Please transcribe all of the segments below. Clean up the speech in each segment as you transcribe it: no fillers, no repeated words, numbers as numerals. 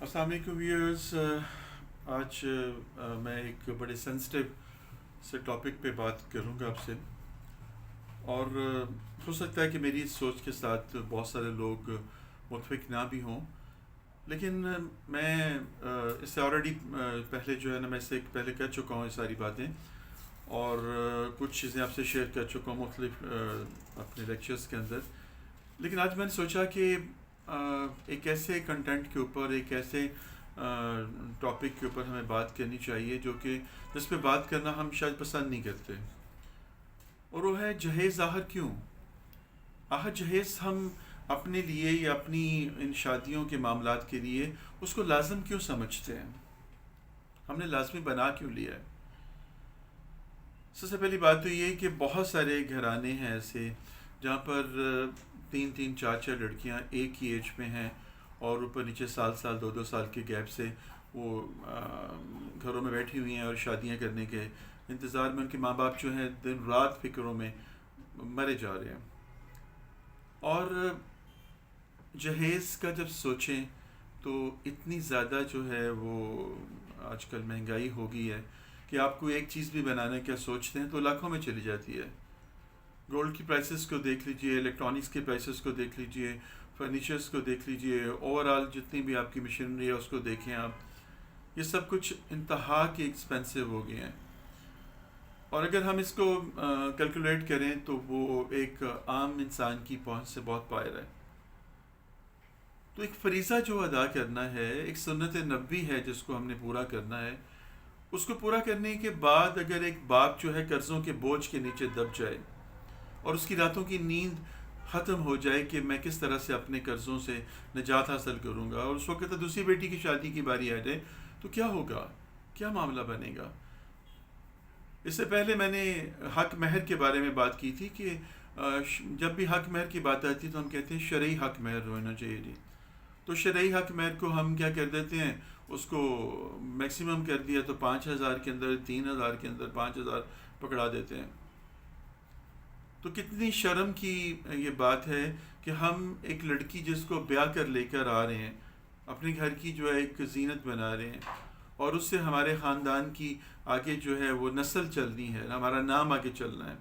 السلام علیکم ویورز. آج میں ایک بڑے سینسٹیو سے ٹاپک پہ بات کروں گا آپ سے، اور ہو سکتا ہے کہ میری اس سوچ کے ساتھ بہت سارے لوگ متفق نہ بھی ہوں، لیکن میں اس سے آلریڈی پہلے جو ہے نا، میں اس سے پہلے کہہ چکا ہوں یہ ساری باتیں، اور کچھ چیزیں آپ سے شیئر کر چکا ہوں مختلف اپنے لیکچرز کے اندر. لیکن آج میں نے سوچا کہ ایک ایسے کنٹینٹ کے اوپر، ایک ایسے ٹاپک کے اوپر ہمیں بات کرنی چاہیے جو کہ جس پہ بات کرنا ہم شاید پسند نہیں کرتے، اور وہ ہے جہیز آخر کیوں. جہیز ہم اپنے لیے یا اپنی ان شادیوں کے معاملات کے لیے اس کو لازم کیوں سمجھتے ہیں، ہم نے لازمی بنا کیوں لیا ہے. سب سے پہلی بات تو یہ کہ بہت سارے گھرانے ہیں ایسے جہاں پر تین تین چار چار لڑکیاں ایک ہی ایج میں ہیں، اور اوپر نیچے سال سال دو دو سال کے گیپ سے وہ گھروں میں بیٹھی ہوئی ہیں اور شادیاں کرنے کے انتظار میں. ان کے ماں باپ جو ہیں دن رات فکروں میں مرے جا رہے ہیں. اور جہیز کا جب سوچیں تو اتنی زیادہ جو ہے وہ آج کل مہنگائی ہو گئی ہے کہ آپ کو ایک چیز بھی بنانے کا سوچتے ہیں تو لاکھوں میں چلی جاتی ہے. گولڈ کی پرائسز کو دیکھ لیجئے، الیکٹرانکس کے پرائسز کو دیکھ لیجئے، فرنیچرز کو دیکھ لیجئے، اوور آل جتنی بھی آپ کی مشینری ہے اس کو دیکھیں آپ. یہ سب کچھ انتہا کے ایکسپینسو ہو گئے ہیں، اور اگر ہم اس کو کیلکولیٹ کریں تو وہ ایک عام انسان کی پہنچ سے بہت باہر ہے. تو ایک فریضہ جو ادا کرنا ہے، ایک سنت نبوی ہے جس کو ہم نے پورا کرنا ہے. اس کو پورا کرنے کے بعد اگر ایک باپ جو ہے قرضوں کے بوجھ کے نیچے دب جائے اور اس کی راتوں کی نیند ختم ہو جائے کہ میں کس طرح سے اپنے قرضوں سے نجات حاصل کروں گا، اور اس وقت دوسری بیٹی کی شادی کی باری آ جائے تو کیا ہوگا، کیا معاملہ بنے گا. اس سے پہلے میں نے حق مہر کے بارے میں بات کی تھی کہ جب بھی حق مہر کی بات آتی ہے تو ہم کہتے ہیں شرعی حق مہر ہونا چاہیے جی. تو شرعی حق مہر کو ہم کیا کر دیتے ہیں، اس کو میکسیمم کر دیا تو 5,000 کے اندر، 3,000 کے اندر 5,000 پکڑا دیتے ہیں. تو کتنی شرم کی یہ بات ہے کہ ہم ایک لڑکی جس کو بیاہ کر لے کر آ رہے ہیں، اپنے گھر کی جو ہے ایک زینت بنا رہے ہیں، اور اس سے ہمارے خاندان کی آگے جو ہے وہ نسل چلنی ہے، ہمارا نام آگے چلنا ہے،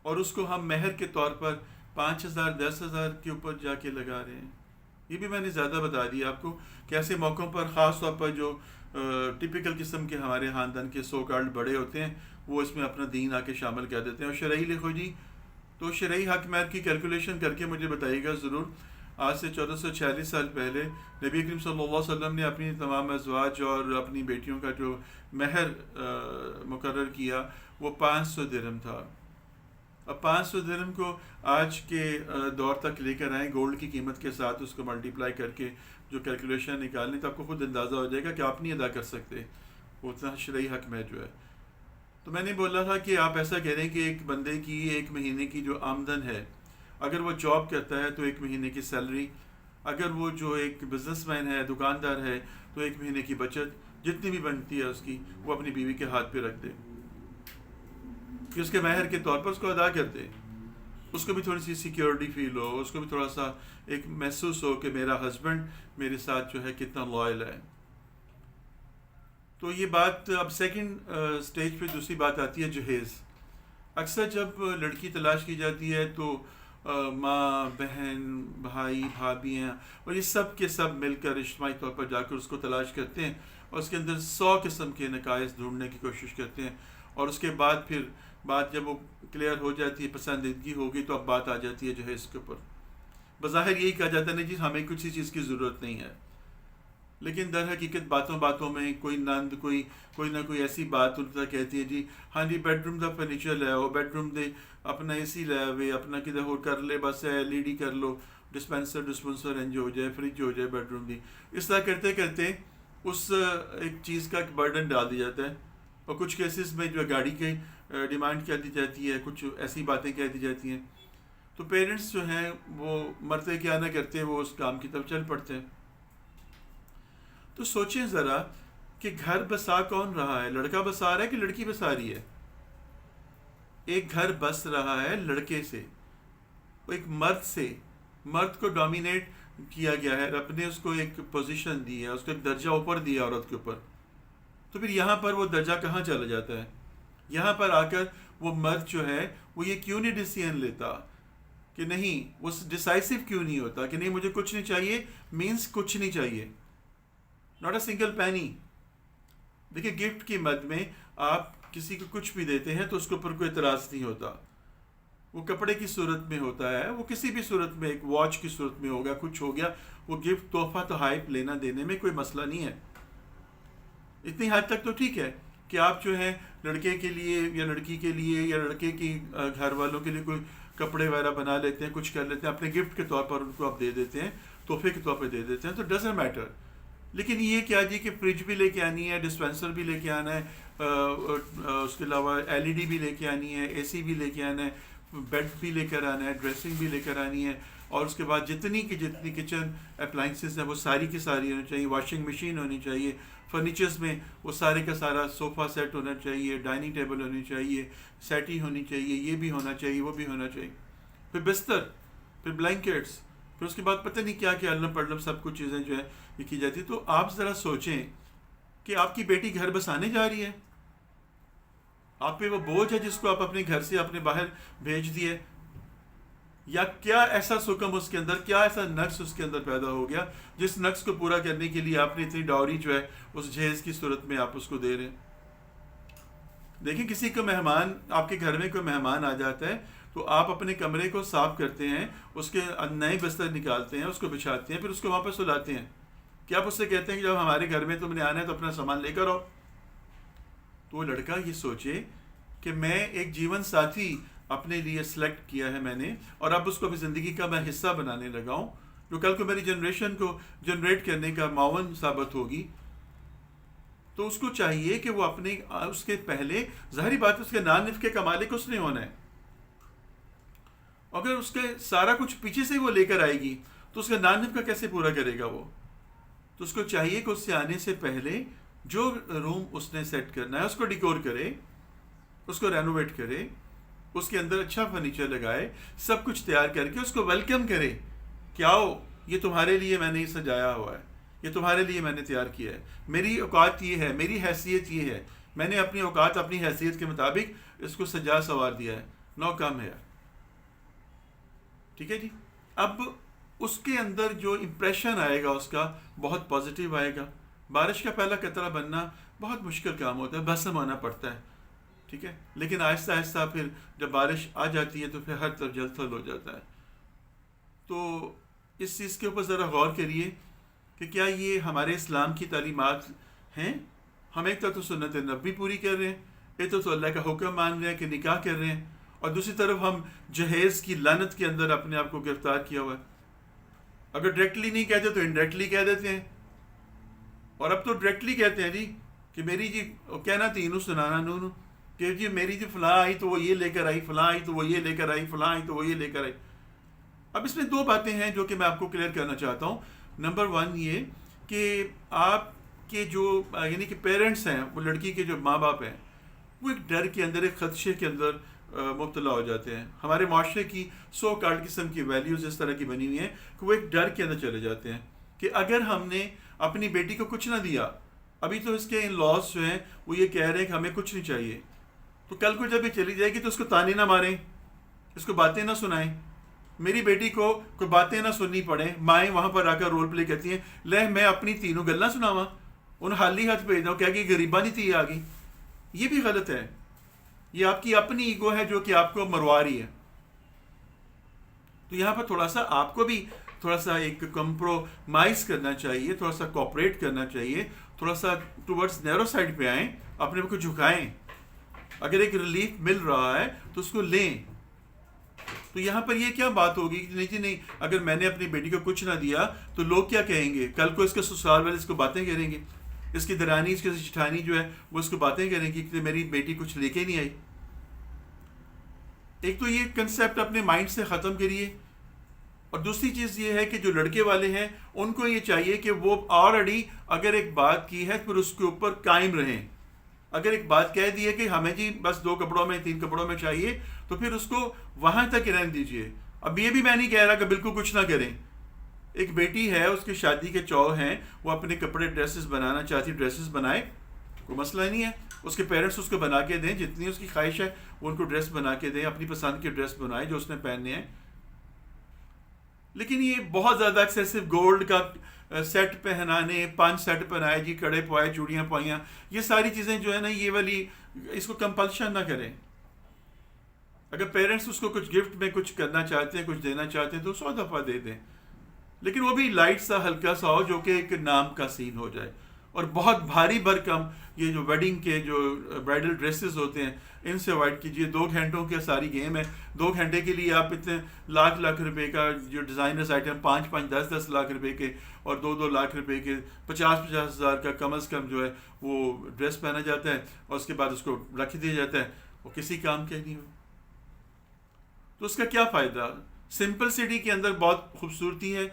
اور اس کو ہم مہر کے طور پر 5,000 10,000 کے اوپر جا کے لگا رہے ہیں. یہ بھی میں نے زیادہ بتا دیا آپ کو کہ ایسے موقعوں پر خاص طور پر جو ٹپیکل قسم کے ہمارے خاندان کے سو کارڈ بڑے ہوتے ہیں وہ اس میں اپنا دین آ کے شامل کر دیتے ہیں. اور شرعی لکھو جی، تو شرعی حق مہر کی کیلکولیشن کر کے مجھے بتائیے گا ضرور. آج سے 1446 سال پہلے نبی کریم صلی اللہ علیہ وسلم نے اپنی تمام ازواج اور اپنی بیٹیوں کا جو مہر مقرر کیا وہ 500 درہم تھا. اب 500 درہم کو آج کے دور تک لے کر آئیں گولڈ کی قیمت کے ساتھ، اس کو ملٹیپلائی کر کے جو کیلکولیشن نکالیں تو آپ کو خود اندازہ ہو جائے گا کہ آپ نہیں ادا کر سکتے وہ اتنا شرعی حق میں جو ہے. تو میں نے بولا تھا کہ آپ ایسا کہہ رہے ہیں کہ ایک بندے کی ایک مہینے کی جو آمدن ہے، اگر وہ جاب کرتا ہے تو ایک مہینے کی سیلری، اگر وہ جو ایک بزنس مین ہے، دکاندار ہے، تو ایک مہینے کی بچت جتنی بھی بنتی ہے اس کی وہ اپنی بیوی کے ہاتھ پہ رکھ دے کہ اس کے مہر کے طور پر اس کو ادا کر دے. اس کو بھی تھوڑی سی سیکیورٹی فیل ہو، اس کو بھی تھوڑا سا ایک محسوس ہو کہ میرا ہسبینڈ میرے ساتھ جو ہے کتنا لائل ہے. تو یہ بات اب سیکنڈ سٹیج پہ دوسری بات آتی ہے جہیز. اکثر جب لڑکی تلاش کی جاتی ہے تو ماں، بہن، بھائی، بھابھیاں اور یہ سب کے سب مل کر اجتماعی طور پر جا کر اس کو تلاش کرتے ہیں، اور اس کے اندر 100 قسم کے نقائص ڈھونڈنے کی کوشش کرتے ہیں. اور اس کے بعد پھر بات جب وہ کلیئر ہو جاتی ہے، پسندیدگی ہوگی، تو اب بات آ جاتی ہے جہیز کے اوپر. بظاہر یہی کہا جاتا ہے نہیں جی ہمیں کسی چیز کی ضرورت نہیں ہے، لیکن در حقیقت باتوں باتوں میں کوئی نند کوئی نہ کوئی ایسی بات ان تک کہتی ہے جی ہاں جی بیڈ روم دا فرنیچر لے آؤ، بیڈ روم دے اپنا اے سی لے آوے، اپنا کدھر ہو کر لے، بس ایل ای ڈی کر لو، ڈسپنسر انج ہو جائے، فریج ہو جائے بیڈ روم دی. اس طرح کرتے کرتے اس ایک چیز کا ایک برڈن ڈال دیا جاتا ہے. اور کچھ کیسز میں جو گاڑی کی ڈیمانڈ کر دی جاتی ہے، کچھ ایسی باتیں کہہ دی جاتی ہیں. تو پیرنٹس جو ہیں وہ مرتے کیا نہ کرتے وہ اس کام کی طرف چل پڑتے ہیں. تو سوچیں ذرا کہ گھر بسا کون رہا ہے، لڑکا بسا رہا ہے کہ لڑکی بسا رہی ہے؟ ایک گھر بس رہا ہے لڑکے سے، ایک مرد سے. مرد کو ڈومینیٹ کیا گیا ہے، رب نے اس کو ایک پوزیشن دی ہے، اس کو ایک درجہ اوپر دیا عورت کے اوپر، تو پھر یہاں پر وہ درجہ کہاں چلا جاتا ہے؟ یہاں پر آ کر وہ مرد جو ہے وہ یہ کیوں نہیں ڈیسیژن لیتا کہ نہیں، وہ ڈیسائسو کیوں نہیں ہوتا کہ نہیں مجھے کچھ نہیں چاہیے، مینس کچھ نہیں چاہیے، ناٹ اے سنگل پینی. دیکھیں گفٹ کی مد میں آپ کسی کو کچھ بھی دیتے ہیں تو اس کے اوپر کوئی اعتراض نہیں ہوتا، وہ کپڑے کی صورت میں ہوتا ہے، وہ کسی بھی صورت میں، ایک واچ کی صورت میں ہوگا، کچھ ہو گیا، وہ گفٹ تحفہ تو ہائپ لینا دینے میں کوئی مسئلہ نہیں ہے. اتنی حد تک تو ٹھیک ہے کہ آپ جو ہے لڑکے کے لیے یا لڑکی کے لیے یا لڑکے کی گھر والوں کے لیے کوئی کپڑے وغیرہ بنا لیتے ہیں، کچھ کر لیتے ہیں، اپنے گفٹ کے طور پر ان کو آپ دے دیتے ہیں، تحفے کے طور پہ دے دیتے ہیں، تو ڈزنٹ میٹر. لیکن یہ کیا جی کہ فریج بھی لے کے آنی ہے، ڈسپینسر بھی لے کے آنا ہے، اس کے علاوہ LED بھی لے کے آنی ہے، AC بھی لے کے آنا ہے، بیڈ بھی لے کر آنا ہے، ڈریسنگ بھی لے کر آنی ہے، اور اس کے بعد جتنی کچن اپلائنسز ہیں وہ ساری کی ساری ہونی چاہیے، واشنگ مشین ہونی چاہیے، فرنیچرز میں وہ سارے کا سارا صوفہ سیٹ ہونا چاہیے، ڈائننگ ٹیبل ہونی چاہیے، سیٹی ہونی چاہیے، یہ بھی ہونا چاہیے، وہ بھی ہونا چاہیے، پھر بستر، پھر بلینکٹس، پھر اس کے بعد پتہ نہیں کیا کہ علم پڑلم سب کچھ چیزیں جو ہے یہ کی جاتی. تو آپ ذرا سوچیں کہ آپ کی بیٹی گھر بسانے جا رہی ہے، آپ پہ وہ بوجھ ہے جس کو آپ اپنے گھر سے اپنے باہر بھیج دیے، یا کیا ایسا سکم اس کے اندر، کیا ایسا نقص اس کے اندر پیدا ہو گیا جس نقص کو پورا کرنے کے لیے آپ نے اتنی ڈاوری جو ہے اس جہیز کی صورت میں آپ اس کو دے رہے ہیں. دیکھیں کسی کو مہمان، آپ کے گھر میں کوئی مہمان آ جاتا ہے تو آپ اپنے کمرے کو صاف کرتے ہیں، اس کے نئے بستر نکالتے ہیں، اس کو بچھاتے ہیں، پھر اس کو واپس سلاتے ہیں. کیا آپ اس سے کہتے ہیں کہ جب ہمارے گھر میں تم نے آنا ہے تو اپنا سامان لے کر آؤ؟ تو وہ لڑکا یہ سوچے کہ میں ایک جیون ساتھی اپنے لیے سلیکٹ کیا ہے میں نے، اور اب اس کو اپنی زندگی کا میں حصہ بنانے لگا ہوں، جو کل کو میری جنریشن کو جنریٹ کرنے کا معاون ثابت ہوگی. تو اس کو چاہیے کہ وہ اپنے اس کے پہلے، ظاہری بات اس کے نان نفقے کا مالک اس نے ہونا ہے. اگر اس کے سارا کچھ پیچھے سے وہ لے کر آئے گی تو اس کا نان نفقہ کیسے پورا کرے گا وہ؟ تو اس کو چاہیے کہ اس سے آنے سے پہلے جو روم اس نے سیٹ کرنا ہے اس کو ڈیکور کرے، اس کو رینوویٹ کرے، اس کے اندر اچھا فرنیچر لگائے، سب کچھ تیار کر کے اس کو ویلکم کرے کہ آؤ، یہ تمہارے لیے میں نے سجایا ہوا ہے، یہ تمہارے لیے میں نے تیار کیا ہے، میری اوقات یہ ہے، میری حیثیت یہ ہے، میں نے اپنی اوقات اپنی حیثیت کے مطابق اس کو سجا سوار دیا ہے، نو کم ہے. ٹھیک ہے جی. اب اس کے اندر جو امپریشن آئے گا اس کا بہت پازیٹیو آئے گا. بارش کا پہلا قطرہ بننا بہت مشکل کام ہوتا ہے، بھسم آنا پڑتا ہے، ٹھیک ہے، لیکن آہستہ آہستہ پھر جب بارش آ جاتی ہے تو پھر ہر طرف جل تھل ہو جاتا ہے. تو اس چیز کے اوپر ذرا غور کریے کہ کیا یہ ہمارے اسلام کی تعلیمات ہیں؟ ہم ایک طرف تو سنت نبوی پوری کر رہے ہیں، ایک تو اللہ کا حکم مان رہے ہیں کہ نکاح کر رہے ہیں، اور دوسری طرف ہم جہیز کی لعنت کے اندر اپنے آپ کو گرفتار کیا ہوا ہے. اگر ڈائریکٹلی نہیں کہتے تو انڈائریکٹلی کہہ دیتے ہیں، اور اب تو ڈائریکٹلی کہتے ہیں جی کہ میری جی کہنا تینوں سنانا نونو کہ جی میری جی فلاں آئی تو وہ یہ لے کر آئی، فلاں آئی تو وہ یہ لے کر آئی، فلاں آئی تو وہ یہ لے کر آئی. اب اس میں دو باتیں ہیں جو کہ میں آپ کو کلیئر کرنا چاہتا ہوں. نمبر 1 یہ کہ آپ کے جو یعنی کہ پیرنٹس ہیں، وہ لڑکی کے جو ماں باپ ہیں، وہ ایک ڈر کے اندر، ایک خدشے کے اندر مبتلا ہو جاتے ہیں. ہمارے معاشرے کی سو کارڈ قسم کی ویلیوز اس طرح کی بنی ہوئی ہیں کہ وہ ایک ڈر کے اندر چلے جاتے ہیں کہ اگر ہم نے اپنی بیٹی کو کچھ نہ دیا، ابھی تو اس کے ان لاس جو ہیں وہ یہ کہہ رہے ہیں کہ ہمیں کچھ نہیں چاہیے، تو کل کو جب یہ چلی جائے گی تو اس کو تانے نہ ماریں، اس کو باتیں نہ سنائیں. میری بیٹی کو کوئی باتیں نہ سننی پڑیں، مائیں وہاں پر آ کر رول پلے کرتی ہیں، لے میں اپنی تینوں گلاں سناواں، ان حالی ہاتھ بھیج دوں کیا کہ غریباں نہیں تھی آ گئی. یہ بھی غلط ہے، یہ آپ کی اپنی ایگو ہے جو کہ آپ کو مروا رہی ہے. تو یہاں پر تھوڑا سا آپ کو بھی تھوڑا سا ایک کمپرومائز کرنا چاہیے، تھوڑا سا کوآپریٹ کرنا چاہیے، تھوڑا سا ٹورڈز نیرو سائڈ پہ آئیں، اپنے کو جھکائیں. اگر ایک ریلیف مل رہا ہے تو اس کو لیں. تو یہاں پر یہ کیا بات ہوگی کہ نہیں جی نہیں، اگر میں نے اپنی بیٹی کو کچھ نہ دیا تو لوگ کیا کہیں گے؟ کل کو اس کے سسرال والے اس کو باتیں کریں گے، اس کی درانی، اس کی جٹھانی جو ہے وہ اس کو باتیں کریں گی کہ میری بیٹی کچھ لے کے نہیں آئی. ایک تو یہ کنسیپٹ اپنے مائنڈ سے ختم کریے. اور دوسری چیز یہ ہے کہ جو لڑکے والے ہیں ان کو یہ چاہیے کہ وہ آلریڈی اگر ایک بات کی ہے پھر اس کے اوپر قائم رہیں. اگر ایک بات کہہ دی ہے کہ ہمیں جی بس 2 کپڑوں میں 3 کپڑوں میں چاہیے تو پھر اس کو وہاں تک رہنے دیجیے. اب یہ بھی میں نہیں کہہ رہا کہ بالکل کچھ نہ کریں. ایک بیٹی ہے، اس کی شادی کے چو ہیں، وہ اپنے کپڑے ڈریسز بنانا چاہتی، ڈریسز بنائے، کوئی مسئلہ نہیں ہے، اس کے پیرنٹس اس کو بنا کے دیں، جتنی اس کی خواہش ہے وہ ان کو ڈریس بنا کے دیں، اپنی پسند کی ڈریس بنائے جو اس نے پہننے ہیں. لیکن یہ بہت زیادہ ایکسیسو گولڈ کا سیٹ پہنانے، 5 سیٹ پہنائے جی، کڑے پوائے، چوڑیاں پوائیاں، یہ ساری چیزیں جو ہے نا، یہ والی اس کو کمپلشن نہ کریں. اگر پیرنٹس اس کو کچھ گفٹ میں کچھ کرنا چاہتے ہیں، کچھ دینا چاہتے ہیں تو 100 دفعہ دے دیں، لیکن وہ بھی لائٹ سا، ہلکا سا ہو، جو کہ ایک نام کا سین ہو جائے. اور بہت بھاری بھرکم یہ جو ویڈنگ کے جو برائڈل ڈریسز ہوتے ہیں، ان سے اوائڈ کیجیے. 2 گھنٹوں کی ساری گیم ہے، 2 گھنٹے کے لیے آپ اتنے لاکھ روپے کا جو ڈیزائنرز آئٹم، 5 10 لاکھ روپے کے اور 2 لاکھ روپے کے، 50 ہزار کا کم از کم جو ہے وہ ڈریس پہنا جاتا ہے، اور اس کے بعد اس کو رکھ دیا جاتا ہے، وہ کسی کام کے نہیں ہو. تو اس کا کیا فائدہ؟ سمپل سٹی کے اندر بہت خوبصورتی ہے،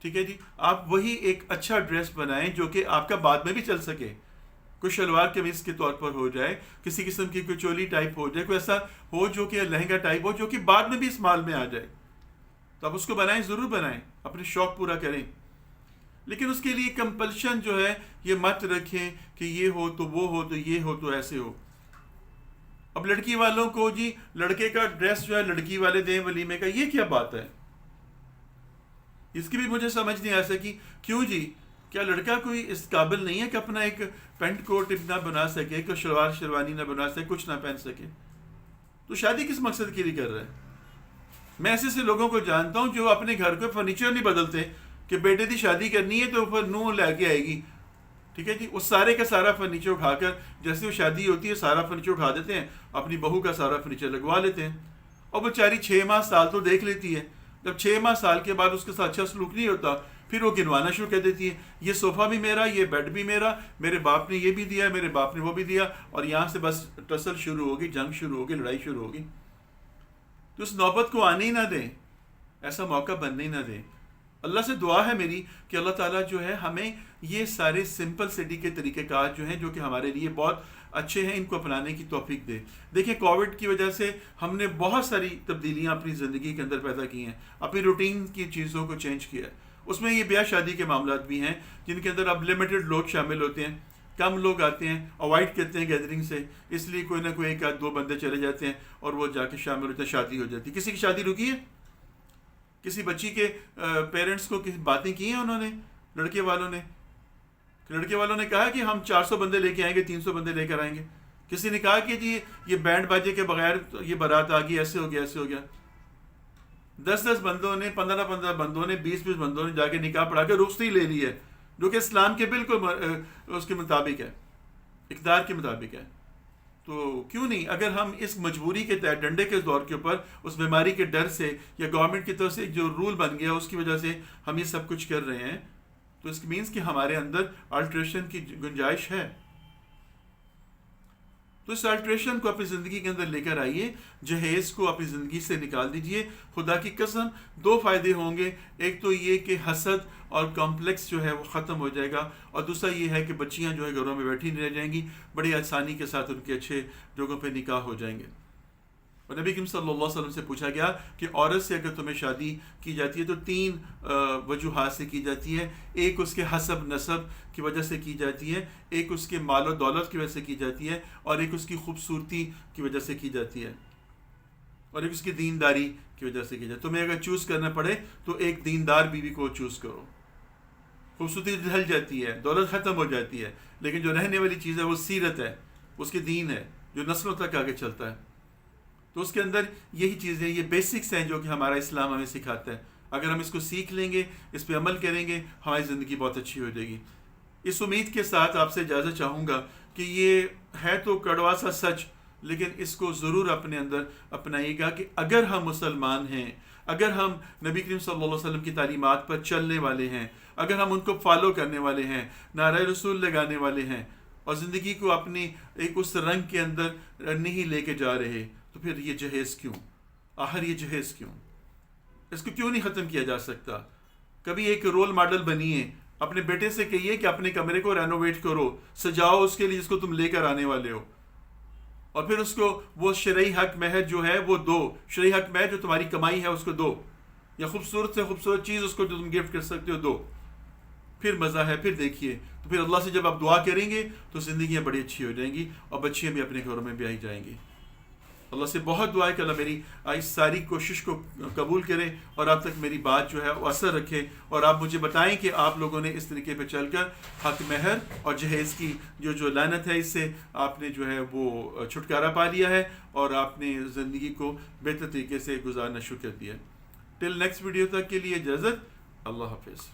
ٹھیک ہے جی. آپ وہی ایک اچھا ڈریس بنائیں جو کہ آپ کا بعد میں بھی چل سکے. کوئی شلوار قمیض کے طور پر ہو جائے، کسی قسم کی کوئی چولی ٹائپ ہو جائے، کوئی ایسا ہو جو کہ لہنگا ٹائپ ہو جو کہ بعد میں بھی استعمال میں آ جائے، تو آپ اس کو بنائیں، ضرور بنائیں، اپنے شوق پورا کریں. لیکن اس کے لیے کمپلشن جو ہے یہ مت رکھیں کہ یہ ہو تو وہ ہو تو یہ ہو تو ایسے ہو. اب لڑکی والوں کو جی لڑکے کا ڈریس جو ہے لڑکی والے دیں ولیمے کا، یہ کیا بات ہے؟ اس کی بھی مجھے سمجھ نہیں آ سکی. کیوں جی؟ کیا لڑکا کوئی اس قابل نہیں ہے کہ اپنا ایک پینٹ کوٹ نہ بنا سکے، کوئی شلوار شیروانی نہ بنا سکے، کچھ نہ پہن سکے؟ تو شادی کس مقصد کے لیے کر رہا ہے؟ میں ایسے لوگوں کو جانتا ہوں جو اپنے گھر کو فرنیچر نہیں بدلتے کہ بیٹے کی شادی کرنی ہے تو پھر نوں لے کے آئے گی، ٹھیک ہے جی. اس سارے کا سارا فرنیچر اٹھا کر، جیسے وہ شادی ہوتی ہے سارا فرنیچر اٹھا دیتے ہیں، اپنی بہو کا سارا فرنیچر لگوا لیتے ہیں، اور وہ بیچاری 6 ماہ سال تو دیکھ لیتی ہے. جب 6 ماہ سال کے بعد اس کے ساتھ اچھا سلوک نہیں ہوتا، پھر وہ گنوانا شروع کر دیتی ہے، یہ صوفہ بھی میرا، یہ بیڈ بھی میرا، میرے باپ نے یہ بھی دیا، میرے باپ نے وہ بھی دیا، اور یہاں سے بس ٹسل شروع ہوگی، جنگ شروع ہوگی، لڑائی شروع ہوگی. تو اس نوبت کو آنے ہی نہ دیں، ایسا موقع بننے ہی نہ دیں. اللہ سے دعا ہے میری کہ اللہ تعالیٰ جو ہے ہمیں یہ سارے سمپل سٹی کے طریقہ کار جو ہیں، جو کہ ہمارے لیے بہت اچھے ہیں، ان کو اپنانے کی توفیق دے. دیکھیں کووڈ کی وجہ سے ہم نے بہت ساری تبدیلیاں اپنی زندگی کے اندر پیدا کی ہیں، اپنی روٹین کی چیزوں کو چینج کیا ہے. اس میں یہ بیاہ شادی کے معاملات بھی ہیں جن کے اندر اب لمیٹڈ لوگ شامل ہوتے ہیں، کم لوگ آتے ہیں، اوائڈ کرتے ہیں گیدرنگ سے، اس لیے کوئی نہ کوئی 1 آدھ 2 بندے چلے جاتے ہیں اور وہ جا کے شامل ہوتے ہیں، شادی ہو جاتی ہے. کسی کی شادی رکی ہے؟ کسی بچی کے پیرنٹس کو کسی باتیں کی ہیں انہوں نے، لڑکے والوں نے کہا کہ ہم 400 بندے لے کے آئیں گے، 300 بندے لے کر آئیں گے. کسی نے کہا کہ جی یہ بینڈ باجے کے بغیر یہ بارات آ گئی، ایسے ہو گیا ایسے ہو گیا. 10 بندوں نے، 15 بندوں نے، 20 بندوں نے جا کے نکاح پڑھا کے رخصتی لے لی ہے، جو کہ اسلام کے بالکل اس کے مطابق ہے، اقدار کے مطابق ہے. تو کیوں نہیں، اگر ہم اس مجبوری کے تحت ڈنڈے کے دور کے اوپر اس بیماری کے ڈر سے یا گورنمنٹ کی طرف سے جو رول بن گیا اس کی وجہ سے ہم یہ سب کچھ کر رہے ہیں، تو اس مینس کہ ہمارے اندر الٹریشن کی گنجائش ہے. تو اس الٹریشن کو اپنی زندگی کے اندر لے کر آئیے، جہیز کو اپنی زندگی سے نکال دیجئے. خدا کی قسم 2 فائدے ہوں گے، ایک تو یہ کہ حسد اور کمپلیکس جو ہے وہ ختم ہو جائے گا، اور دوسرا یہ ہے کہ بچیاں جو ہے گھروں میں بیٹھی نہیں رہ جائیں گی، بڑی آسانی کے ساتھ ان کے اچھے جگہوں پہ نکاح ہو جائیں گے. اور نبی کریم صلی اللہ علیہ وسلم سے پوچھا گیا کہ عورت سے اگر تمہیں شادی کی جاتی ہے تو 3 وجوہات سے کی جاتی ہے. ایک اس کے حسب نسب کی وجہ سے کی جاتی ہے، ایک اس کے مال و دولت کی وجہ سے کی جاتی ہے، اور ایک اس کی خوبصورتی کی وجہ سے کی جاتی ہے، اور ایک اس کی دینداری کی وجہ سے کی جاتی ہے. تمہیں اگر چوز کرنا پڑے تو ایک دیندار بیوی کو چوز کرو. خوبصورتی ڈھل جاتی ہے، دولت ختم ہو جاتی ہے، لیکن جو رہنے والی چیز ہے وہ سیرت ہے، اس کے دین ہے جو نسلوں تک آگے چلتا ہے. تو اس کے اندر یہی چیزیں، یہ بیسکس ہیں جو کہ ہمارا اسلام ہمیں سکھاتا ہے. اگر ہم اس کو سیکھ لیں گے، اس پہ عمل کریں گے، ہماری زندگی بہت اچھی ہو جائے گی. اس امید کے ساتھ آپ سے اجازت چاہوں گا کہ یہ ہے تو کڑوا سا سچ، لیکن اس کو ضرور اپنے اندر اپنائیے گا کہ اگر ہم مسلمان ہیں، اگر ہم نبی کریم صلی اللہ علیہ وسلم کی تعلیمات پر چلنے والے ہیں، اگر ہم ان کو فالو کرنے والے ہیں، نعرہ رسول لگانے والے ہیں، اور زندگی کو اپنی ایک اس رنگ کے اندر نہیں لے کے جا رہے، تو پھر یہ جہیز کیوں؟ آخر یہ جہیز کیوں؟ اس کو کیوں نہیں ختم کیا جا سکتا؟ کبھی ایک رول ماڈل بنیے، اپنے بیٹے سے کہیے کہ اپنے کمرے کو رینوویٹ کرو، سجاؤ اس کے لیے جس کو تم لے کر آنے والے ہو، اور پھر اس کو وہ شرعی حق مہر جو ہے وہ دو، شرعی حق مہر جو تمہاری کمائی ہے اس کو دو. یا خوبصورت سے خوبصورت چیز اس کو جو تم گفٹ کر سکتے ہو دو، پھر مزہ ہے. پھر دیکھیے تو پھر اللہ سے جب آپ دعا کریں گے تو زندگیاں بڑی اچھی ہو جائیں گی اور بچیاں بھی اپنے گھروں میں بھی آئی جائیں گی. اللہ سے بہت دعا ہے کہ اللہ میری اس ساری کوشش کو قبول کرے اور آپ تک میری بات جو ہے وہ اثر رکھے، اور آپ مجھے بتائیں کہ آپ لوگوں نے اس طریقے پہ چل کر حق مہر اور جہیز کی جو لعنت ہے اس سے آپ نے جو ہے وہ چھٹکارا پا لیا ہے اور آپ نے زندگی کو بہتر طریقے سے گزارنا شروع کر دیا. ٹل نیکسٹ ویڈیو تک کے لیے اجازت. اللہ حافظ.